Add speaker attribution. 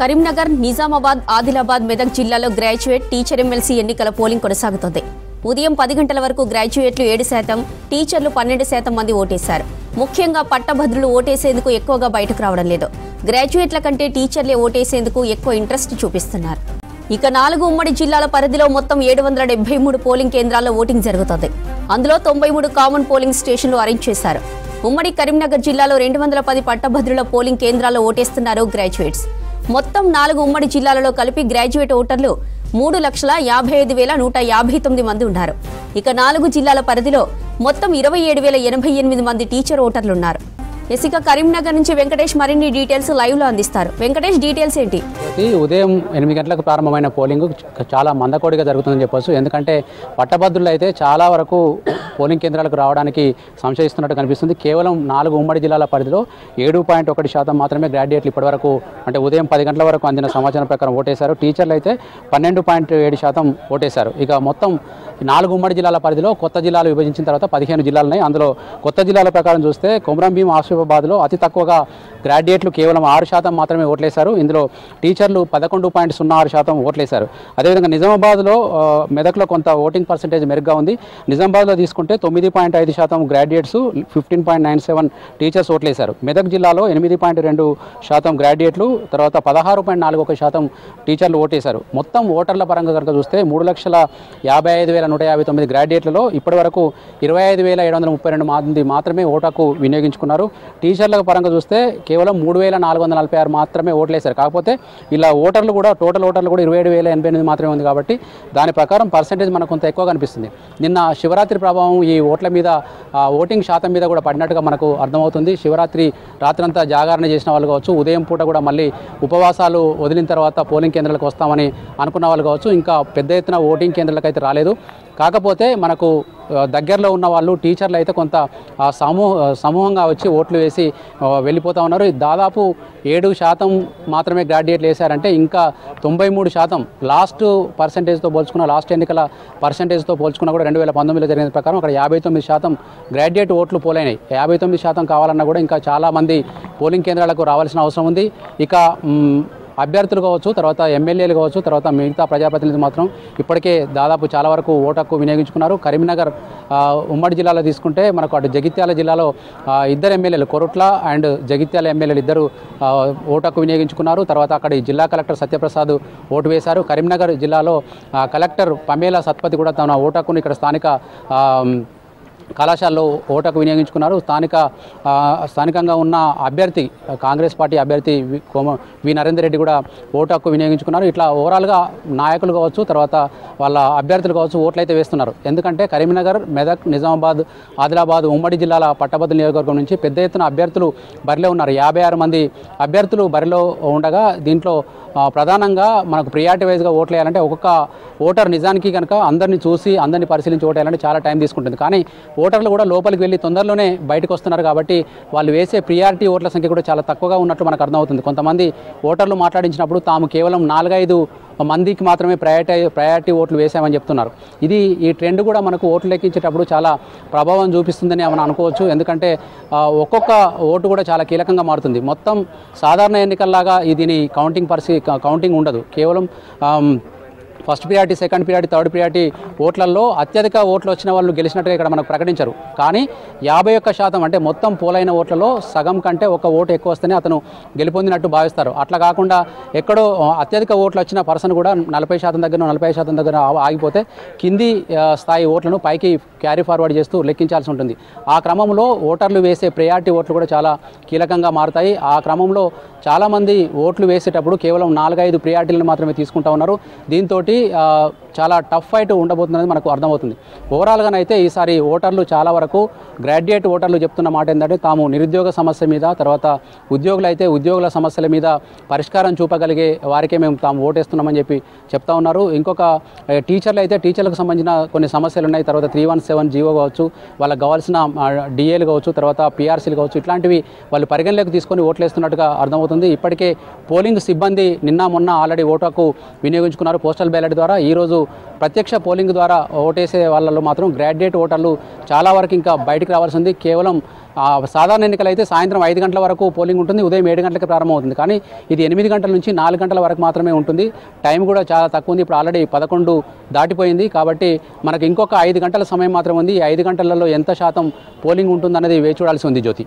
Speaker 1: కరీంనగర్, నిజామాబాద్, ఆదిలాబాద్, మెదక్ జిల్లాలో graduate, teacher MLC ఎన్నికల polling కొనసాగుతోంది. ఉదయం 10 గంటల వరకు గ్రాడ్యుయేట్లు 7%, టీచర్లు 12% మంది ఓటేశారు. ముఖ్యంగా పట్టభద్రులు ఓటేసేందుకు ఎక్కువగా బయటకు రావడం లేదు. గ్రాడ్యుయేట్ల కంటే టీచర్లే ఓటేసేందుకు ఎక్కువ ఇంట్రెస్ట్ చూపిస్తున్నారు. ఇక 4 ఉమ్మడి జిల్లాల పరిధిలో మొత్తం 773 పోలింగ్ కేంద్రాల్లో ఓటింగ్ జరుగుతోంది. అందులో 93 కామన్ పోలింగ్ స్టేషన్లు అరేంజ్ చేశారు. ఉమ్మడి కరీంనగర్ జిల్లాలో 210 పట్టభద్రుల పోలింగ్ కేంద్రాల్లో ఓటేస్తున్నారు గ్రాడ్యుయేట్స్. మొత్తం 4 ఉమ్మడి జిల్లాలలో కలిపి గ్రాడ్యుయేట్ ఓటర్లు 3,55,159 మంది ఉన్నారు. ఇక 4 జిల్లాల పరిధిలో మొత్తం 27,088 మంది టీచర్ ఓటర్లున్నారు. ఇక కరీంనగర్ నుంచి వెంకటేష్ మరిన్ని డీటెయిల్స్ లైవ్ లో అందిస్తారు. వెంకటేష్, డీటెయిల్స్ ఏంటి?
Speaker 2: ఉదయం 8 గంటలకు ప్రారంభమైన పోలింగ్ చాలా మందకోడిగా జరుగుతుందని చెప్పొచ్చు. ఎందుకంటే పట్టభద్రులు అయితే చాలా వరకు పోలింగ్ కేంద్రాలకు రావడానికి సంశయిస్తున్నట్టు కనిపిస్తుంది. కేవలం 4 ఉమ్మడి జిల్లాల పరిధిలో 7.1% మాత్రమే గ్రాడ్యుయేట్లు ఇప్పటివరకు, అంటే ఉదయం 10 గంటల వరకు అందిన సమాచారం ప్రకారం ఓటేశారు. టీచర్లు అయితే 12.7% ఓటేశారు. ఇక మొత్తం 4 ఉమ్మడి జిల్లాల పరిధిలో కొత్త జిల్లాలు విభజించిన తర్వాత 15 జిల్లాలు ఉన్నాయి. అందులో కొత్త జిల్లాల ప్రకారం చూస్తే కొమరంభీం, ఆసిఫాబాద్లో అతి తక్కువగా గ్రాడ్యుయేట్లు కేవలం 6% మాత్రమే ఓట్లేశారు. ఇందులో టీచర్లు 11.06% ఓట్లేశారు. అదేవిధంగా నిజామాబాద్లో, మెదక్లో కొంత ఓటింగ్ పర్సెంటేజ్ మెరుగ్గా ఉంది. నిజామాబాద్లో తీసుకుంటే 9.5% గ్రాడ్యుయేట్స్, 15.97 టీచర్స్ ఓట్లేశారు. మెదక్ జిల్లాలో 8.2% గ్రాడ్యుయేట్లు, తర్వాత 16.41% టీచర్లు ఓటేశారు. మొత్తం ఓటర్ల పరంగా కనుక చూస్తే 3,55,159 గ్రాడ్యుయేట్లలో ఇప్పటి వరకు 25,732 మంది మాత్రమే ఓటాకు వినియోగించుకున్నారు. టీచర్ల పరంగా చూస్తే కేవలం 3,446 మాత్రమే ఓట్లేశారు. కాకపోతే ఇలా ఓటర్లు కూడా, టోటల్ ఓటర్లు కూడా 27,088 మాత్రమే ఉంది. కాబట్టి దాని ప్రకారం పర్సెంటేజ్ మనకు కొంత ఎక్కువ కనిపిస్తుంది. నిన్న శివరాత్రి ప్రభావం ఈ ఓట్ల మీద, ఓటింగ్ శాతం మీద కూడా పడినట్టుగా మనకు అర్థమవుతుంది. శివరాత్రి రాత్రంతా జాగరణ చేసిన వాళ్ళు కావచ్చు, ఉదయం పూట కూడా మళ్ళీ ఉపవాసాలు వదిలిన తర్వాత పోలింగ్ కేంద్రాలకు వస్తామని అనుకున్న వాళ్ళు కావచ్చు, ఇంకా పెద్ద ఎత్తున ఓటింగ్ కేంద్రాలకు అయితే రాలేదు. కాకపోతే మనకు దగ్గరలో ఉన్న వాళ్ళు, టీచర్లు అయితే కొంత సమూహంగా వచ్చి ఓట్లు వేసి వెళ్ళిపోతూ ఉన్నారు. దాదాపు 7% మాత్రమే గ్రాడ్యుయేట్లు వేశారంటే ఇంకా 93% లాస్ట్ పర్సెంటేజ్తో పోల్చుకున్న, లాస్ట్ ఎన్నికల పర్సెంటేజ్తో పోల్చుకున్న కూడా 2019లో జరిగిన ప్రకారం అక్కడ 59% గ్రాడ్యుయేట్ ఓట్లు పోలైనాయి. 59% కావాలన్నా కూడా ఇంకా చాలామంది పోలింగ్ కేంద్రాలకు రావాల్సిన అవసరం ఉంది. ఇక అభ్యర్థులు కావచ్చు, తర్వాత ఎమ్మెల్యేలు కావచ్చు, తర్వాత మిగతా ప్రజాప్రతినిధులు మాత్రం ఇప్పటికే దాదాపు చాలా వరకు ఓటకు వినియోగించుకున్నారు. కరీంనగర్ ఉమ్మడి జిల్లాలో తీసుకుంటే మనకు అటు జగిత్యాల జిల్లాలో 2 ఎమ్మెల్యేలు, కొరుట్ల అండ్ జగిత్యాల ఎమ్మెల్యేలు 2 ఓటకు వినియోగించుకున్నారు. తర్వాత అక్కడ జిల్లా కలెక్టర్ సత్యప్రసాద్ ఓటు వేశారు. కరీంనగర్ జిల్లాలో కలెక్టర్ పమేలా సత్పతి కూడా తన ఓటకును ఇక్కడ స్థానిక కళాశాలలో ఓటకు వినియోగించుకున్నారు. స్థానికంగా ఉన్న అభ్యర్థి, కాంగ్రెస్ పార్టీ అభ్యర్థి వి నరేందర్ రెడ్డి కూడా ఓటకు వినియోగించుకున్నారు. ఇట్లా ఓవరాల్గా నాయకులు కావచ్చు, తర్వాత వాళ్ళ అభ్యర్థులు కావచ్చు ఓట్లు అయితే వేస్తున్నారు. ఎందుకంటే కరీంనగర్, మెదక్, నిజామాబాద్, ఆదిలాబాద్ ఉమ్మడి జిల్లాల పట్టభద్రుల నియోజకవర్గం నుంచి పెద్ద ఎత్తున అభ్యర్థులు బరిలో ఉన్నారు. 56 మంది అభ్యర్థులు బరిలో ఉండగా దీంట్లో ప్రధానంగా మనకు ప్రియారిటీ వైజ్గా ఓట్లు వేయాలంటే ఒక్కొక్క ఓటర్ నిజానికి కనుక అందరినీ చూసి, అందరినీ పరిశీలించి ఓటు వేయాలంటే చాలా టైం తీసుకుంటుంది. కానీ ఓటర్లు కూడా లోపలికి వెళ్ళి తొందరలోనే బయటకు వస్తున్నారు. కాబట్టి వాళ్ళు వేసే ప్రియారిటీ ఓట్ల సంఖ్య కూడా చాలా తక్కువగా ఉన్నట్లు మనకు అర్థమవుతుంది. కొంతమంది ఓటర్లు మాట్లాడించినప్పుడు తాము కేవలం 4-5 మందికి మాత్రమే ప్రయారిటీ ఓట్లు వేసామని చెప్తున్నారు. ఈ ట్రెండ్ కూడా మనకు ఓట్లు లెక్కించేటప్పుడు చాలా ప్రభావం చూపిస్తుందని మనం అనుకోవచ్చు. ఎందుకంటే ఒక్కొక్క ఓటు కూడా చాలా కీలకంగా మారుతుంది. మొత్తం సాధారణ ఎన్నికల్లాగా దీని కౌంటింగ్ ఉండదు. కేవలం first priority, second priority, third priority ఓట్లలో అత్యధిక ఓట్లు వచ్చిన వాళ్ళు గెలిచినట్టుగా ఇక్కడ మనకు ప్రకటించరు. కానీ 51% అంటే మొత్తం పోలైన ఓట్లలో సగం కంటే ఒక ఓటు ఎక్కువ వస్తేనే అతను గెలుపొందినట్టు భావిస్తారు. అట్లా కాకుండా ఎక్కడో అత్యధిక ఓట్లు వచ్చిన పర్సన్ కూడా 40% దగ్గర, 45% దగ్గర ఆగిపోతే కింది స్థాయి ఓట్లను పైకి క్యారీ ఫార్వర్డ్ చేస్తూ లెక్కించాల్సి ఉంటుంది. ఆ క్రమంలో ఓటర్లు వేసే ప్రియారిటీ ఓట్లు కూడా చాలా కీలకంగా మారుతాయి. ఆ క్రమంలో చాలామంది ఓట్లు వేసేటప్పుడు కేవలం 4-5 ప్రియారిటీలను మాత్రమే తీసుకుంటా ఉన్నారు. దీంతో చాలా టఫ్ ఫైట్ ఉండబోతుందని మనకు అర్థమవుతుంది. ఓవరాల్గానైతే ఈసారి ఓటర్లు చాలా వరకు, గ్రాడ్యుయేట్ ఓటర్లు చెప్తున్న మాట ఏంటంటే తాము నిరుద్యోగ సమస్య మీద, తర్వాత ఉద్యోగులు అయితే ఉద్యోగుల సమస్యల మీద పరిష్కారం చూపగలిగే వారికే మేము తాము ఓటేస్తున్నామని చెప్పి చెప్తా ఉన్నారు. ఇంకొక టీచర్లు అయితే టీచర్లకు సంబంధించిన కొన్ని సమస్యలు ఉన్నాయి. తర్వాత 317 జీవో కావచ్చు, వాళ్ళకి కావాల్సిన డిఏలు కావచ్చు, తర్వాత పిఆర్సీలు కావచ్చు, ఇట్లాంటివి వాళ్ళు పరిగణలోకి తీసుకొని ఓట్లేస్తున్నట్టుగా అర్థమవుతుంది. ఇప్పటికే పోలింగ్ సిబ్బంది నిన్న మొన్న ఆల్రెడీ ఓటుకు వినియోగించుకున్నారు పోస్టల్ బ్యాలెట్ ద్వారా. ఈరోజు ప్రత్యక్ష పోలింగ్ ద్వారా ఓటేసే వాళ్ళలో మాత్రం గ్రాడ్యుయేట్ ఓటర్లు చాలా వరకు ఇంకా బయటికి రావాల్సి ఉంది. కేవలం సాధారణ ఎన్నికలు అయితే సాయంత్రం 5 గంటల వరకు పోలింగ్ ఉంటుంది, ఉదయం 7 గంటలకు ప్రారంభమవుతుంది. కానీ ఇది 8 గంటల నుంచి 4 గంటల వరకు మాత్రమే ఉంటుంది. టైం కూడా చాలా తక్కువ ఉంది. ఇప్పుడు ఆల్రెడీ 11 దాటిపోయింది. కాబట్టి మనకు ఇంకొక 5 గంటల సమయం మాత్రం ఉంది. ఈ 5 గంటలలో ఎంత శాతం పోలింగ్ ఉంటుందన్నది వేచి చూడాల్సి ఉంది జ్యోతి.